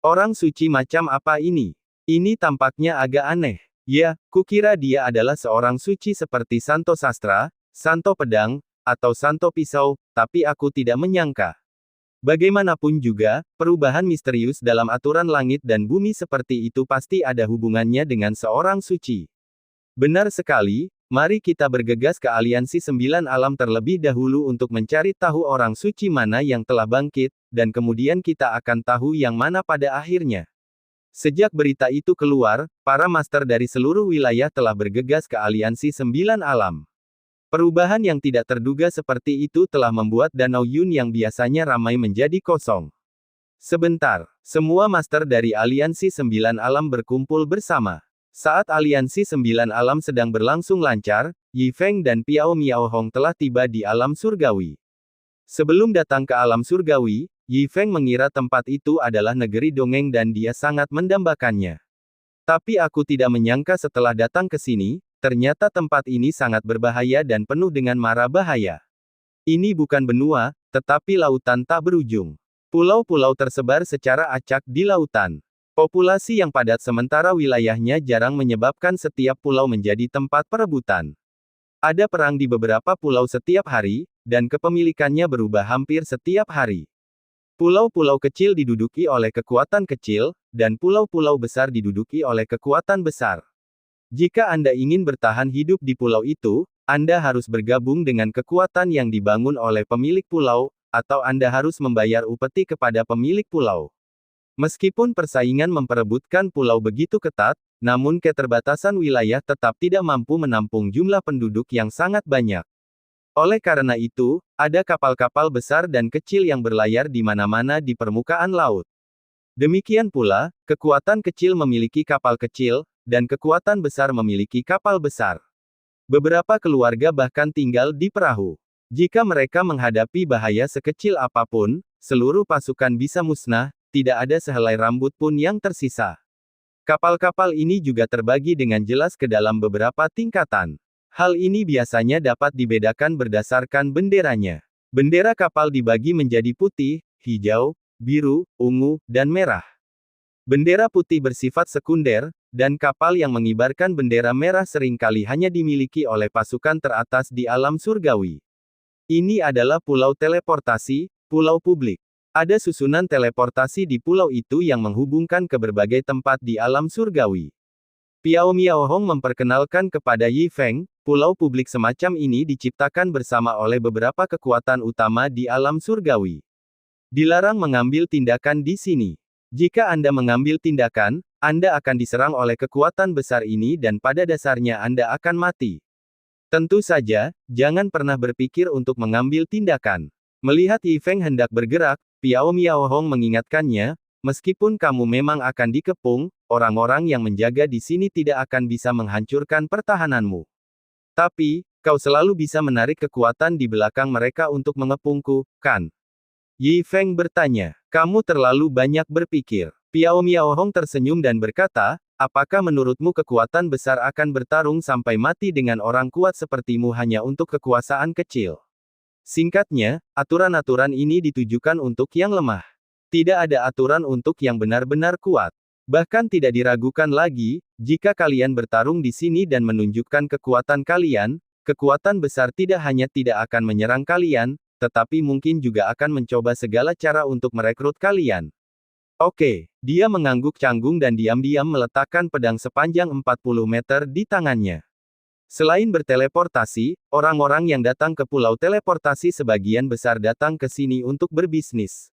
Orang suci macam apa ini? Ini tampaknya agak aneh. Ya, kukira dia adalah seorang suci seperti Santo Sastra, Santo Pedang, atau Santo Pisau, tapi aku tidak menyangka. Bagaimanapun juga, perubahan misterius dalam aturan langit dan bumi seperti itu pasti ada hubungannya dengan seorang suci. Benar sekali, mari kita bergegas ke Aliansi Sembilan Alam terlebih dahulu untuk mencari tahu orang suci mana yang telah bangkit, dan kemudian kita akan tahu yang mana pada akhirnya. Sejak berita itu keluar, para master dari seluruh wilayah telah bergegas ke Aliansi Sembilan Alam. Perubahan yang tidak terduga seperti itu telah membuat Danau Yun yang biasanya ramai menjadi kosong. Sebentar, semua master dari Aliansi Sembilan Alam berkumpul bersama. Saat Aliansi Sembilan Alam sedang berlangsung lancar, Yi Feng dan Piao Miao Hong telah tiba di alam surgawi. Sebelum datang ke alam surgawi, Yi Feng mengira tempat itu adalah negeri dongeng dan dia sangat mendambakannya. Tapi aku tidak menyangka setelah datang ke sini, ternyata tempat ini sangat berbahaya dan penuh dengan mara bahaya. Ini bukan benua, tetapi lautan tak berujung. Pulau-pulau tersebar secara acak di lautan. Populasi yang padat sementara wilayahnya jarang menyebabkan setiap pulau menjadi tempat perebutan. Ada perang di beberapa pulau setiap hari, dan kepemilikannya berubah hampir setiap hari. Pulau-pulau kecil diduduki oleh kekuatan kecil, dan pulau-pulau besar diduduki oleh kekuatan besar. Jika Anda ingin bertahan hidup di pulau itu, Anda harus bergabung dengan kekuatan yang dibangun oleh pemilik pulau, atau Anda harus membayar upeti kepada pemilik pulau. Meskipun persaingan memperebutkan pulau begitu ketat, namun keterbatasan wilayah tetap tidak mampu menampung jumlah penduduk yang sangat banyak. Oleh karena itu, ada kapal-kapal besar dan kecil yang berlayar di mana-mana di permukaan laut. Demikian pula, kekuatan kecil memiliki kapal kecil, dan kekuatan besar memiliki kapal besar. Beberapa keluarga bahkan tinggal di perahu. Jika mereka menghadapi bahaya sekecil apapun, seluruh pasukan bisa musnah, tidak ada sehelai rambut pun yang tersisa. Kapal-kapal ini juga terbagi dengan jelas ke dalam beberapa tingkatan. Hal ini biasanya dapat dibedakan berdasarkan benderanya. Bendera kapal dibagi menjadi putih, hijau, biru, ungu, dan merah. Bendera putih bersifat sekunder, dan kapal yang mengibarkan bendera merah seringkali hanya dimiliki oleh pasukan teratas di alam surgawi. Ini adalah pulau teleportasi, pulau publik. Ada susunan teleportasi di pulau itu yang menghubungkan ke berbagai tempat di alam surgawi. Piao Miao Hong memperkenalkan kepada Yi Feng, pulau publik semacam ini diciptakan bersama oleh beberapa kekuatan utama di alam surgawi. Dilarang mengambil tindakan di sini. Jika Anda mengambil tindakan, Anda akan diserang oleh kekuatan besar ini dan pada dasarnya Anda akan mati. Tentu saja, jangan pernah berpikir untuk mengambil tindakan. Melihat Yi Feng hendak bergerak, Piao Miao Hong mengingatkannya, meskipun kamu memang akan dikepung, orang-orang yang menjaga di sini tidak akan bisa menghancurkan pertahananmu. Tapi, kau selalu bisa menarik kekuatan di belakang mereka untuk mengepungku, kan? Yi Feng bertanya. Kamu terlalu banyak berpikir. Piao Miaohong tersenyum dan berkata, apakah menurutmu kekuatan besar akan bertarung sampai mati dengan orang kuat sepertimu hanya untuk kekuasaan kecil? Singkatnya, aturan-aturan ini ditujukan untuk yang lemah. Tidak ada aturan untuk yang benar-benar kuat. Bahkan tidak diragukan lagi, jika kalian bertarung di sini dan menunjukkan kekuatan kalian, kekuatan besar tidak hanya tidak akan menyerang kalian, tetapi mungkin juga akan mencoba segala cara untuk merekrut kalian. Oke, dia mengangguk canggung dan diam-diam meletakkan pedang sepanjang 40 meter di tangannya. Selain berteleportasi, orang-orang yang datang ke pulau teleportasi sebagian besar datang ke sini untuk berbisnis.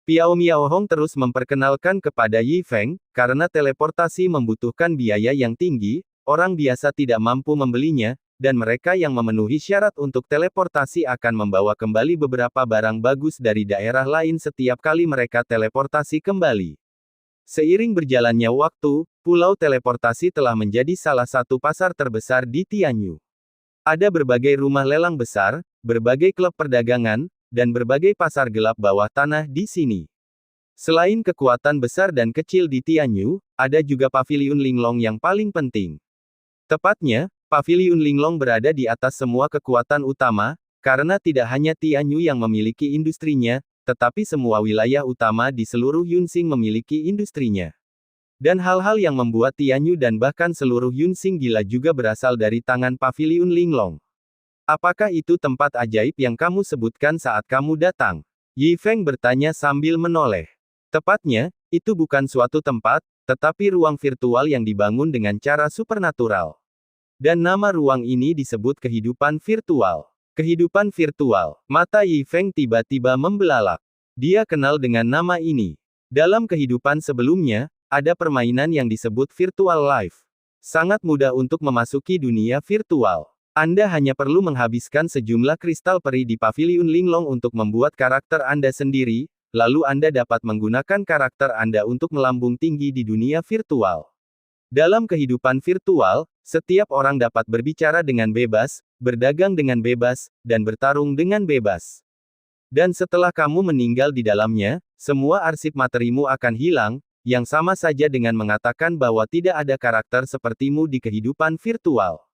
Piao Miaohong terus memperkenalkan kepada Yi Feng, karena teleportasi membutuhkan biaya yang tinggi, orang biasa tidak mampu membelinya, dan mereka yang memenuhi syarat untuk teleportasi akan membawa kembali beberapa barang bagus dari daerah lain setiap kali mereka teleportasi kembali. Seiring berjalannya waktu, pulau teleportasi telah menjadi salah satu pasar terbesar di Tianyu. Ada berbagai rumah lelang besar, berbagai klub perdagangan, dan berbagai pasar gelap bawah tanah di sini. Selain kekuatan besar dan kecil di Tianyu, ada juga paviliun Linglong yang paling penting. Tepatnya, paviliun Linglong berada di atas semua kekuatan utama, karena tidak hanya Tianyu yang memiliki industrinya, tetapi semua wilayah utama di seluruh Yunxing memiliki industrinya. Dan hal-hal yang membuat Tianyu dan bahkan seluruh Yunxing gila juga berasal dari tangan paviliun Linglong. Apakah itu tempat ajaib yang kamu sebutkan saat kamu datang? Yi Feng bertanya sambil menoleh. Tepatnya, itu bukan suatu tempat, tetapi ruang virtual yang dibangun dengan cara supernatural. Dan nama ruang ini disebut kehidupan virtual. Kehidupan virtual. Mata Yi Feng tiba-tiba membelalak. Dia kenal dengan nama ini. Dalam kehidupan sebelumnya, ada permainan yang disebut virtual life. Sangat mudah untuk memasuki dunia virtual. Anda hanya perlu menghabiskan sejumlah kristal peri di paviliun Linglong untuk membuat karakter Anda sendiri, lalu Anda dapat menggunakan karakter Anda untuk melambung tinggi di dunia virtual. Dalam kehidupan virtual, setiap orang dapat berbicara dengan bebas, berdagang dengan bebas, dan bertarung dengan bebas. Dan setelah kamu meninggal di dalamnya, semua arsip materimu akan hilang, yang sama saja dengan mengatakan bahwa tidak ada karakter sepertimu di kehidupan virtual.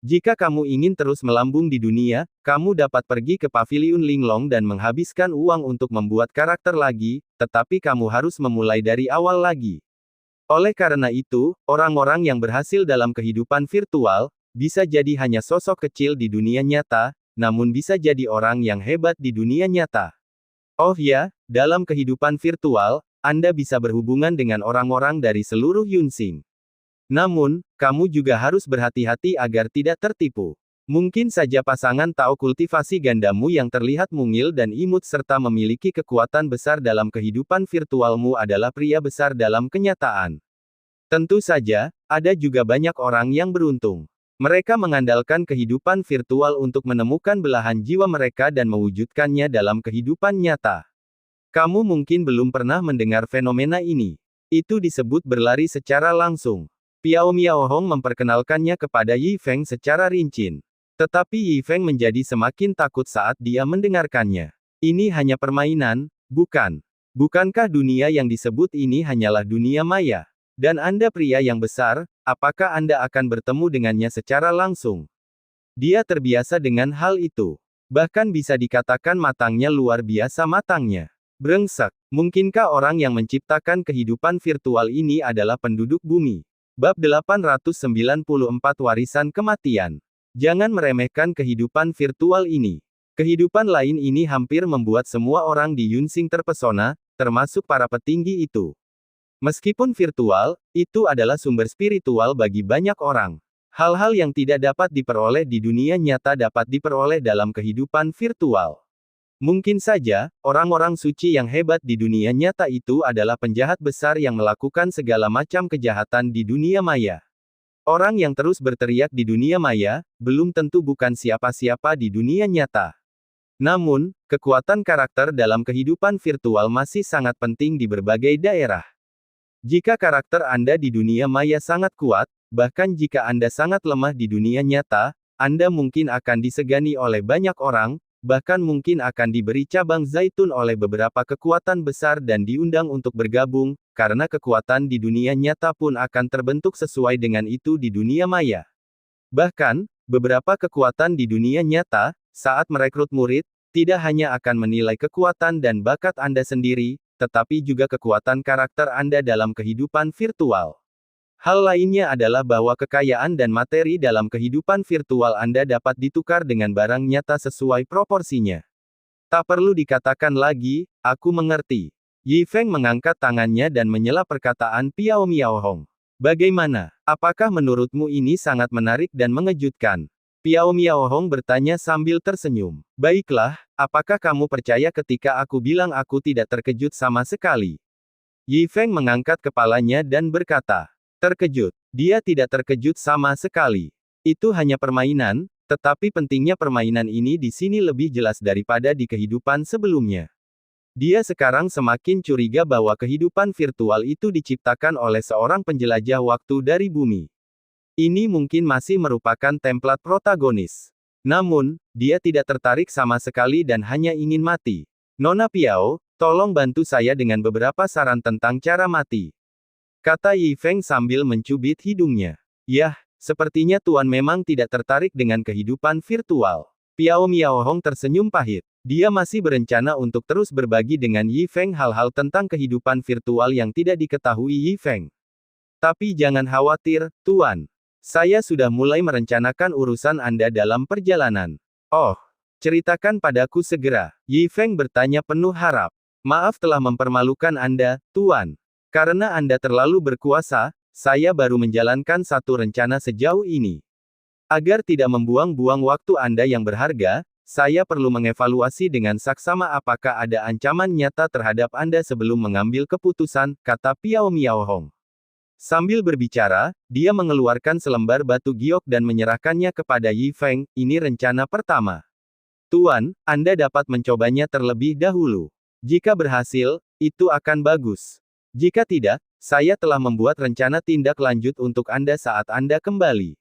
Jika kamu ingin terus melambung di dunia, kamu dapat pergi ke paviliun Linglong dan menghabiskan uang untuk membuat karakter lagi, tetapi kamu harus memulai dari awal lagi. Oleh karena itu, orang-orang yang berhasil dalam kehidupan virtual, bisa jadi hanya sosok kecil di dunia nyata, namun bisa jadi orang yang hebat di dunia nyata. Oh ya, dalam kehidupan virtual, Anda bisa berhubungan dengan orang-orang dari seluruh Yunxing. Namun, kamu juga harus berhati-hati agar tidak tertipu. Mungkin saja pasangan Tao kultivasi gandamu yang terlihat mungil dan imut serta memiliki kekuatan besar dalam kehidupan virtualmu adalah pria besar dalam kenyataan. Tentu saja, ada juga banyak orang yang beruntung. Mereka mengandalkan kehidupan virtual untuk menemukan belahan jiwa mereka dan mewujudkannya dalam kehidupan nyata. Kamu mungkin belum pernah mendengar fenomena ini. Itu disebut berlari secara langsung. Piao Miaohong memperkenalkannya kepada Yi Feng secara rinci. Tetapi Yi Feng menjadi semakin takut saat dia mendengarkannya. Ini hanya permainan, bukan? Bukankah dunia yang disebut ini hanyalah dunia maya? Dan Anda pria yang besar, apakah Anda akan bertemu dengannya secara langsung? Dia terbiasa dengan hal itu. Bahkan bisa dikatakan matangnya luar biasa matangnya. Brengsek, mungkinkah orang yang menciptakan kehidupan virtual ini adalah penduduk bumi? Bab 894 Warisan Kematian. Jangan meremehkan kehidupan virtual ini. Kehidupan lain ini hampir membuat semua orang di Yunxing terpesona, termasuk para petinggi itu. Meskipun virtual, itu adalah sumber spiritual bagi banyak orang. Hal-hal yang tidak dapat diperoleh di dunia nyata dapat diperoleh dalam kehidupan virtual. Mungkin saja, orang-orang suci yang hebat di dunia nyata itu adalah penjahat besar yang melakukan segala macam kejahatan di dunia maya. Orang yang terus berteriak di dunia maya, belum tentu bukan siapa-siapa di dunia nyata. Namun, kekuatan karakter dalam kehidupan virtual masih sangat penting di berbagai daerah. Jika karakter Anda di dunia maya sangat kuat, bahkan jika Anda sangat lemah di dunia nyata, Anda mungkin akan disegani oleh banyak orang, bahkan mungkin akan diberi cabang zaitun oleh beberapa kekuatan besar dan diundang untuk bergabung, karena kekuatan di dunia nyata pun akan terbentuk sesuai dengan itu di dunia maya. Bahkan, beberapa kekuatan di dunia nyata, saat merekrut murid, tidak hanya akan menilai kekuatan dan bakat Anda sendiri, tetapi juga kekuatan karakter Anda dalam kehidupan virtual. Hal lainnya adalah bahwa kekayaan dan materi dalam kehidupan virtual Anda dapat ditukar dengan barang nyata sesuai proporsinya. Tak perlu dikatakan lagi, aku mengerti. Yi Feng mengangkat tangannya dan menyela perkataan Piao Miaohong. Bagaimana? Apakah menurutmu ini sangat menarik dan mengejutkan? Piao Miaohong bertanya sambil tersenyum. Baiklah, apakah kamu percaya ketika aku bilang aku tidak terkejut sama sekali? Yi Feng mengangkat kepalanya dan berkata, terkejut. Dia tidak terkejut sama sekali. Itu hanya permainan, tetapi pentingnya permainan ini di sini lebih jelas daripada di kehidupan sebelumnya. Dia sekarang semakin curiga bahwa kehidupan virtual itu diciptakan oleh seorang penjelajah waktu dari bumi. Ini mungkin masih merupakan template protagonis. Namun, dia tidak tertarik sama sekali dan hanya ingin mati. Nona Piao, tolong bantu saya dengan beberapa saran tentang cara mati. Kata Yi Feng sambil mencubit hidungnya. Yah, sepertinya Tuan memang tidak tertarik dengan kehidupan virtual. Piao Miaohong tersenyum pahit. Dia masih berencana untuk terus berbagi dengan Yi Feng hal-hal tentang kehidupan virtual yang tidak diketahui Yi Feng. Tapi jangan khawatir, Tuan. Saya sudah mulai merencanakan urusan Anda dalam perjalanan. Oh, ceritakan padaku segera. Yi Feng bertanya penuh harap. Maaf telah mempermalukan Anda, Tuan. Karena Anda terlalu berkuasa, saya baru menjalankan satu rencana sejauh ini. Agar tidak membuang-buang waktu Anda yang berharga, saya perlu mengevaluasi dengan saksama apakah ada ancaman nyata terhadap Anda sebelum mengambil keputusan, kata Piao Miaohong. Sambil berbicara, dia mengeluarkan selembar batu giok dan menyerahkannya kepada Yi Feng. Ini rencana pertama. Tuan, Anda dapat mencobanya terlebih dahulu. Jika berhasil, itu akan bagus. Jika tidak, saya telah membuat rencana tindak lanjut untuk Anda saat Anda kembali.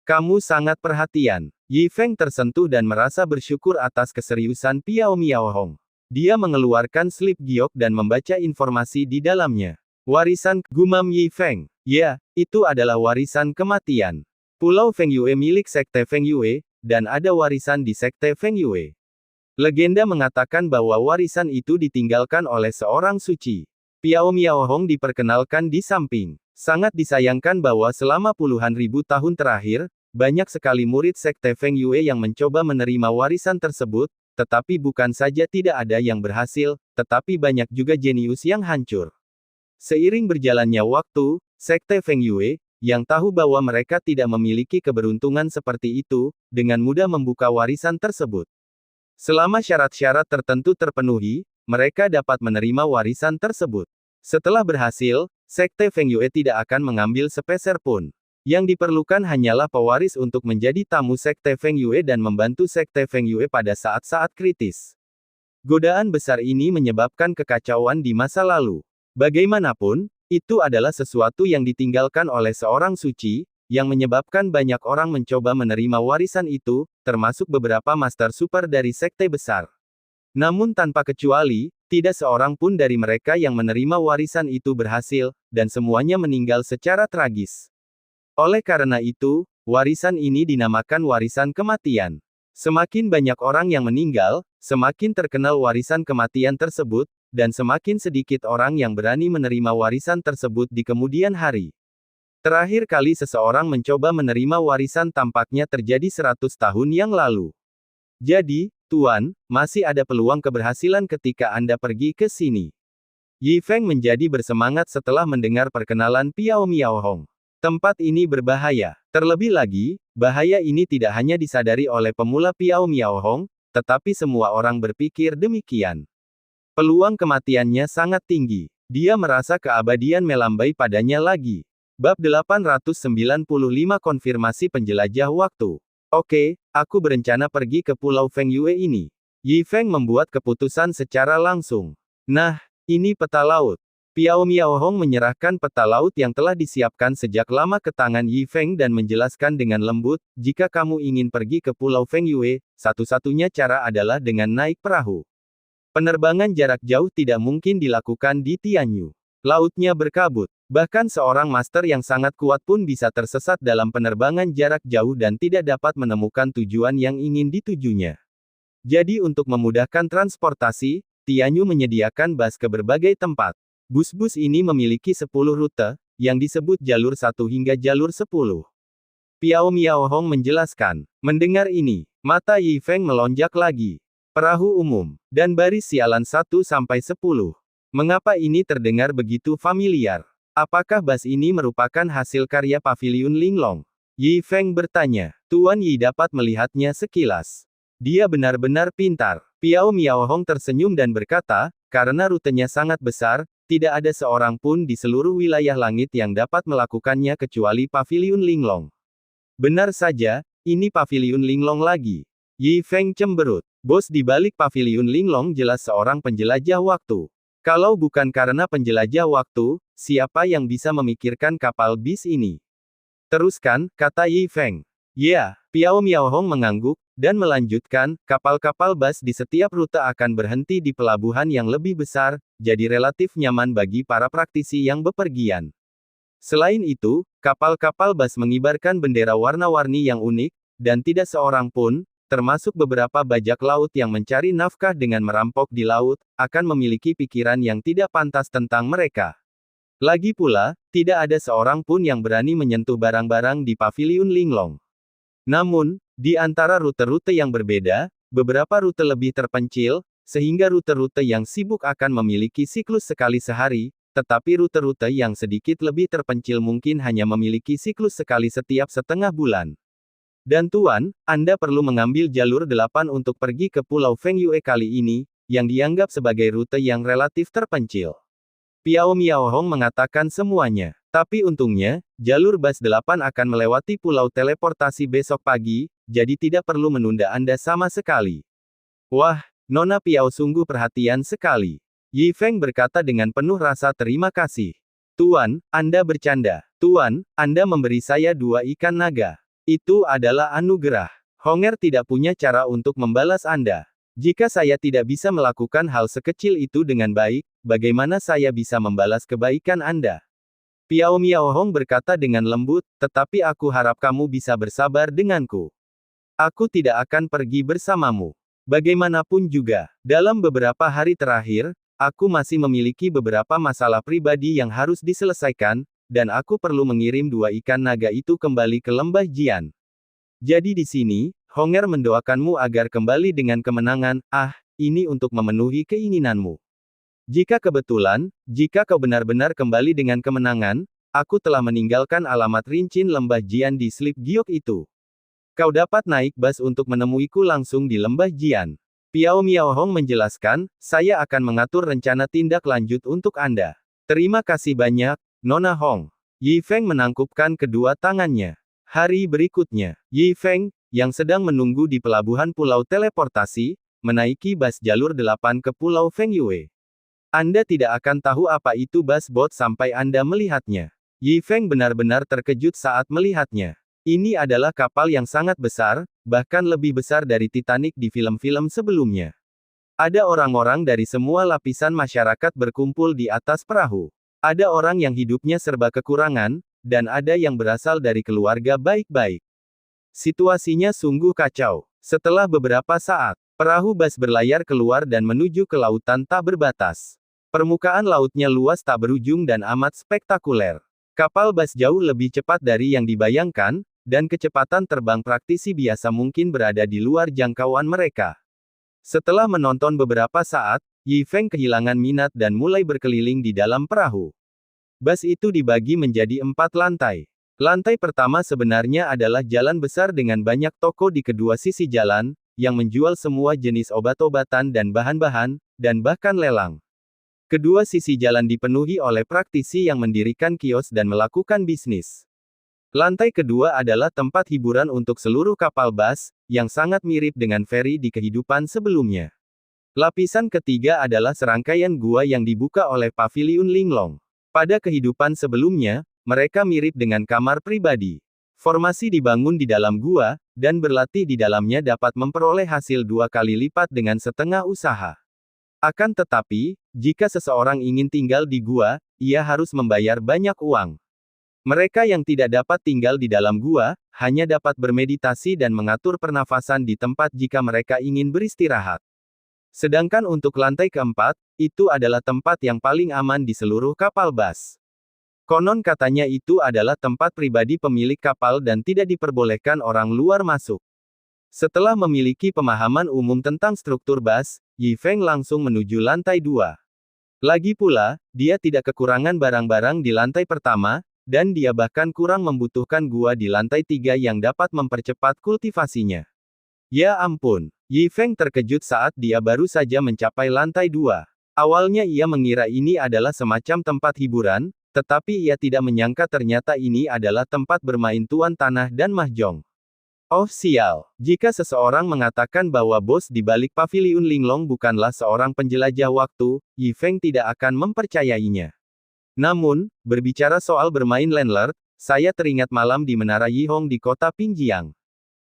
Kamu sangat perhatian. Yi Feng tersentuh dan merasa bersyukur atas keseriusan Piao Miaohong. Dia mengeluarkan slip giok dan membaca informasi di dalamnya. Warisan, gumam Yi Feng. Ya, itu adalah warisan kematian. Pulau Feng Yue milik Sekte Feng Yue, dan ada warisan di Sekte Feng Yue. Legenda mengatakan bahwa warisan itu ditinggalkan oleh seorang suci. Piao Miaohong diperkenalkan di samping. Sangat disayangkan bahwa selama puluhan ribu tahun terakhir, banyak sekali murid Sekte Feng Yue yang mencoba menerima warisan tersebut, tetapi bukan saja tidak ada yang berhasil, tetapi banyak juga jenius yang hancur. Seiring berjalannya waktu, Sekte Feng Yue, yang tahu bahwa mereka tidak memiliki keberuntungan seperti itu, dengan mudah membuka warisan tersebut. Selama syarat-syarat tertentu terpenuhi, mereka dapat menerima warisan tersebut. Setelah berhasil, Sekte Feng Yue tidak akan mengambil sepeser pun. Yang diperlukan hanyalah pewaris untuk menjadi tamu Sekte Feng Yue dan membantu Sekte Feng Yue pada saat-saat kritis. Godaan besar ini menyebabkan kekacauan di masa lalu. Bagaimanapun, itu adalah sesuatu yang ditinggalkan oleh seorang suci, yang menyebabkan banyak orang mencoba menerima warisan itu, termasuk beberapa master super dari sekte besar. Namun tanpa kecuali, tidak seorang pun dari mereka yang menerima warisan itu berhasil, dan semuanya meninggal secara tragis. Oleh karena itu, warisan ini dinamakan warisan kematian. Semakin banyak orang yang meninggal, semakin terkenal warisan kematian tersebut, dan semakin sedikit orang yang berani menerima warisan tersebut di kemudian hari. Terakhir kali seseorang mencoba menerima warisan tampaknya terjadi 100 tahun yang lalu. Jadi, Tuan, masih ada peluang keberhasilan ketika Anda pergi ke sini. Yi Feng menjadi bersemangat setelah mendengar perkenalan Piao Miaohong. Tempat ini berbahaya. Terlebih lagi, bahaya ini tidak hanya disadari oleh pemula Piao Miaohong, tetapi semua orang berpikir demikian. Peluang kematiannya sangat tinggi. Dia merasa keabadian melambai padanya lagi. Bab 895 Konfirmasi Penjelajah Waktu. Oke, aku berencana pergi ke Pulau Feng Yue ini. Yi Feng membuat keputusan secara langsung. Nah, ini peta laut. Piao Miaohong menyerahkan peta laut yang telah disiapkan sejak lama ke tangan Yi Feng dan menjelaskan dengan lembut, jika kamu ingin pergi ke Pulau Feng Yue, satu-satunya cara adalah dengan naik perahu. Penerbangan jarak jauh tidak mungkin dilakukan di Tianyu. Lautnya berkabut. Bahkan seorang master yang sangat kuat pun bisa tersesat dalam penerbangan jarak jauh dan tidak dapat menemukan tujuan yang ingin ditujunya. Jadi untuk memudahkan transportasi, Tianyu menyediakan bus ke berbagai tempat. Bus-bus ini memiliki 10 rute, yang disebut jalur 1 hingga jalur 10. Piao Miaohong menjelaskan. Mendengar ini, mata Yi Feng melonjak lagi. Perahu umum, dan baris sialan 1-10. Mengapa ini terdengar begitu familiar? Apakah bus ini merupakan hasil karya Paviliun Linglong? Yi Feng bertanya. Tuan Yi dapat melihatnya sekilas. Dia benar-benar pintar. Piao Miaohong tersenyum dan berkata, karena rutenya sangat besar, tidak ada seorang pun di seluruh wilayah langit yang dapat melakukannya kecuali Paviliun Linglong. Benar saja, ini Paviliun Linglong lagi. Yi Feng cemberut. Bos di balik Paviliun Linglong jelas seorang penjelajah waktu. Kalau bukan karena penjelajah waktu, siapa yang bisa memikirkan kapal bis ini? Teruskan, kata Yi Feng. Ya, Piao Miaohong mengangguk, dan melanjutkan, kapal-kapal bus di setiap rute akan berhenti di pelabuhan yang lebih besar, jadi relatif nyaman bagi para praktisi yang bepergian. Selain itu, kapal-kapal bus mengibarkan bendera warna-warni yang unik, dan tidak seorang pun, termasuk beberapa bajak laut yang mencari nafkah dengan merampok di laut, akan memiliki pikiran yang tidak pantas tentang mereka. Lagi pula, tidak ada seorang pun yang berani menyentuh barang-barang di Paviliun Linglong. Namun, di antara rute-rute yang berbeda, beberapa rute lebih terpencil, sehingga rute-rute yang sibuk akan memiliki siklus sekali sehari, tetapi rute-rute yang sedikit lebih terpencil mungkin hanya memiliki siklus sekali setiap setengah bulan. Dan Tuan, Anda perlu mengambil jalur 8 untuk pergi ke Pulau Feng Yue kali ini, yang dianggap sebagai rute yang relatif terpencil. Piao Miaohong mengatakan semuanya. Tapi untungnya, jalur bus 8 akan melewati pulau teleportasi besok pagi, jadi tidak perlu menunda Anda sama sekali. Wah, Nona Piao sungguh perhatian sekali. Yi Feng berkata dengan penuh rasa terima kasih. Tuan, Anda bercanda. Tuan, Anda memberi saya 2 ikan naga. Itu adalah anugerah. Honger tidak punya cara untuk membalas Anda. Jika saya tidak bisa melakukan hal sekecil itu dengan baik, bagaimana saya bisa membalas kebaikan Anda? Piao Miaohong berkata dengan lembut, tetapi aku harap kamu bisa bersabar denganku. Aku tidak akan pergi bersamamu. Bagaimanapun juga, dalam beberapa hari terakhir, aku masih memiliki beberapa masalah pribadi yang harus diselesaikan, dan aku perlu mengirim 2 ikan naga itu kembali ke lembah Jian. Jadi di sini, Honger mendoakanmu agar kembali dengan kemenangan, ini untuk memenuhi keinginanmu. Jika kebetulan, jika kau benar-benar kembali dengan kemenangan, aku telah meninggalkan alamat Rincin lembah Jian di slip giok itu. Kau dapat naik bus untuk menemuiku langsung di lembah Jian. Piao Miaohong menjelaskan, saya akan mengatur rencana tindak lanjut untuk Anda. Terima kasih banyak, Nona Hong. Yi Feng menangkupkan kedua tangannya. Hari berikutnya, Yi Feng, yang sedang menunggu di pelabuhan pulau teleportasi, menaiki bus jalur 8 ke Pulau Feng Yue. Anda tidak akan tahu apa itu bus boat sampai Anda melihatnya. Yi Feng benar-benar terkejut saat melihatnya. Ini adalah kapal yang sangat besar, bahkan lebih besar dari Titanic di film-film sebelumnya. Ada orang-orang dari semua lapisan masyarakat berkumpul di atas perahu. Ada orang yang hidupnya serba kekurangan, dan ada yang berasal dari keluarga baik-baik. Situasinya sungguh kacau. Setelah beberapa saat, perahu bus berlayar keluar dan menuju ke lautan tak berbatas. Permukaan lautnya luas tak berujung dan amat spektakuler. Kapal bus jauh lebih cepat dari yang dibayangkan, dan kecepatan terbang praktisi biasa mungkin berada di luar jangkauan mereka. Setelah menonton beberapa saat, Yi Feng kehilangan minat dan mulai berkeliling di dalam perahu. Bus itu dibagi menjadi 4 lantai. Lantai pertama sebenarnya adalah jalan besar dengan banyak toko di kedua sisi jalan, yang menjual semua jenis obat-obatan dan bahan-bahan, dan bahkan lelang. Kedua sisi jalan dipenuhi oleh praktisi yang mendirikan kios dan melakukan bisnis. Lantai kedua adalah tempat hiburan untuk seluruh kapal bas, yang sangat mirip dengan feri di kehidupan sebelumnya. Lapisan ketiga adalah serangkaian gua yang dibuka oleh Paviliun Linglong. Pada kehidupan sebelumnya, mereka mirip dengan kamar pribadi. Formasi dibangun di dalam gua, dan berlatih di dalamnya dapat memperoleh hasil 2 kali lipat dengan setengah usaha. Akan tetapi, jika seseorang ingin tinggal di gua, ia harus membayar banyak uang. Mereka yang tidak dapat tinggal di dalam gua, hanya dapat bermeditasi dan mengatur pernafasan di tempat jika mereka ingin beristirahat. Sedangkan untuk lantai keempat, itu adalah tempat yang paling aman di seluruh kapal bas. Konon katanya itu adalah tempat pribadi pemilik kapal dan tidak diperbolehkan orang luar masuk. Setelah memiliki pemahaman umum tentang struktur bas, Yi Feng langsung menuju lantai 2. Lagi pula, dia tidak kekurangan barang-barang di lantai pertama, dan dia bahkan kurang membutuhkan gua di lantai 3 yang dapat mempercepat kultivasinya. Ya ampun, Yi Feng terkejut saat dia baru saja mencapai lantai 2. Awalnya ia mengira ini adalah semacam tempat hiburan, tetapi ia tidak menyangka ternyata ini adalah tempat bermain tuan tanah dan mahjong. Oh sial, jika seseorang mengatakan bahwa bos di balik Paviliun Linglong bukanlah seorang penjelajah waktu, Yi Feng tidak akan mempercayainya. Namun, berbicara soal bermain landlord, saya teringat malam di Menara Yihong di kota Pingjiang.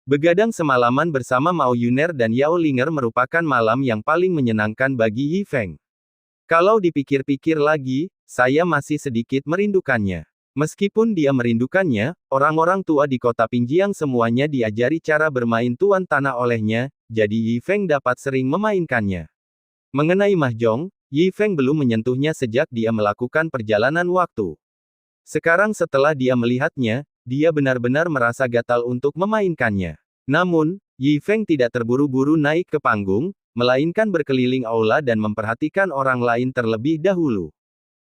Begadang semalaman bersama Mao Yuner dan Yao Linger merupakan malam yang paling menyenangkan bagi Yi Feng. Kalau dipikir-pikir lagi, saya masih sedikit merindukannya. Meskipun dia merindukannya, orang-orang tua di kota Pingjiang semuanya diajari cara bermain tuan tanah olehnya, jadi Yi Feng dapat sering memainkannya. Mengenai mahjong, Yi Feng belum menyentuhnya sejak dia melakukan perjalanan waktu. Sekarang setelah dia melihatnya, dia benar-benar merasa gatal untuk memainkannya. Namun, Yi Feng tidak terburu-buru naik ke panggung, melainkan berkeliling aula dan memperhatikan orang lain terlebih dahulu.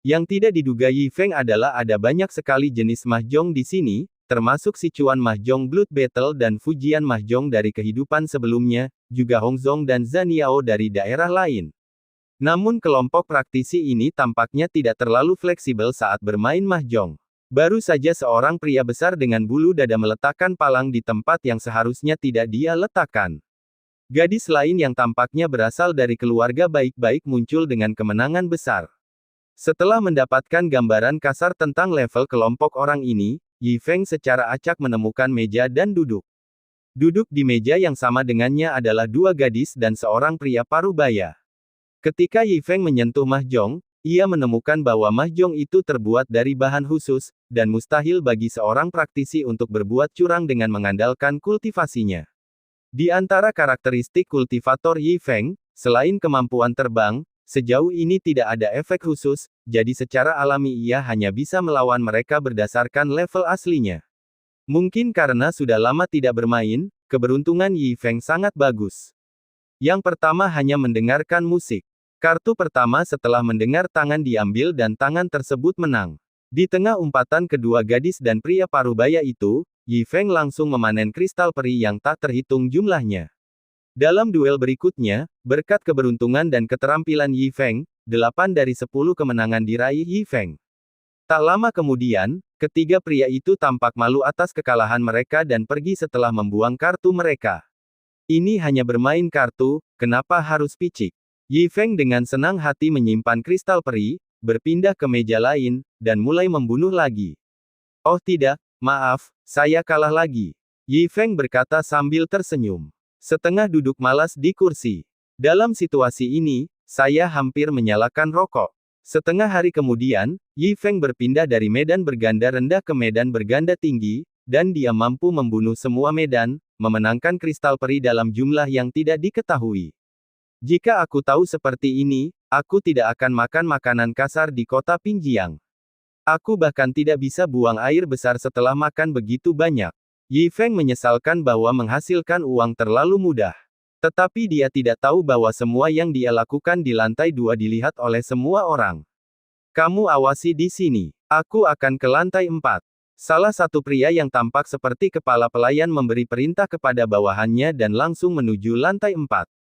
Yang tidak diduga Yi Feng adalah ada banyak sekali jenis mahjong di sini, termasuk Sichuan Mahjong Blood Battle dan Fujian Mahjong dari kehidupan sebelumnya, juga Hongzong dan Zaniao dari daerah lain. Namun kelompok praktisi ini tampaknya tidak terlalu fleksibel saat bermain mahjong. Baru saja seorang pria besar dengan bulu dada meletakkan palang di tempat yang seharusnya tidak dia letakkan. Gadis lain yang tampaknya berasal dari keluarga baik-baik muncul dengan kemenangan besar. Setelah mendapatkan gambaran kasar tentang level kelompok orang ini, Yi Feng secara acak menemukan meja dan duduk. Duduk di meja yang sama dengannya adalah 2 gadis dan seorang pria parubaya. Ketika Yi Feng menyentuh mahjong, ia menemukan bahwa mahjong itu terbuat dari bahan khusus, dan mustahil bagi seorang praktisi untuk berbuat curang dengan mengandalkan kultivasinya. Di antara karakteristik kultivator Yi Feng, selain kemampuan terbang, sejauh ini tidak ada efek khusus, jadi secara alami ia hanya bisa melawan mereka berdasarkan level aslinya. Mungkin karena sudah lama tidak bermain, keberuntungan Yi Feng sangat bagus. Yang pertama hanya mendengarkan musik. Kartu pertama setelah mendengar tangan diambil dan tangan tersebut menang. Di tengah umpatan kedua gadis dan pria parubaya itu, Yi Feng langsung memanen kristal peri yang tak terhitung jumlahnya. Dalam duel berikutnya, berkat keberuntungan dan keterampilan Yi Feng, 8 dari 10 kemenangan diraih Yi Feng. Tak lama kemudian, ketiga pria itu tampak malu atas kekalahan mereka dan pergi setelah membuang kartu mereka. Ini hanya bermain kartu, kenapa harus picik? Yi Feng dengan senang hati menyimpan kristal peri, berpindah ke meja lain, dan mulai membunuh lagi. Oh tidak, maaf, saya kalah lagi. Yi Feng berkata sambil tersenyum. Setengah duduk malas di kursi. Dalam situasi ini, saya hampir menyalakan rokok. Setengah hari kemudian, Yi Feng berpindah dari medan berganda rendah ke medan berganda tinggi, dan dia mampu membunuh semua medan, memenangkan kristal peri dalam jumlah yang tidak diketahui. Jika aku tahu seperti ini, aku tidak akan makan makanan kasar di kota Pingjiang. Aku bahkan tidak bisa buang air besar setelah makan begitu banyak. Yi Feng menyesalkan bahwa menghasilkan uang terlalu mudah. Tetapi dia tidak tahu bahwa semua yang dia lakukan di lantai 2 dilihat oleh semua orang. Kamu awasi di sini. Aku akan ke lantai 4. Salah satu pria yang tampak seperti kepala pelayan memberi perintah kepada bawahannya dan langsung menuju lantai 4.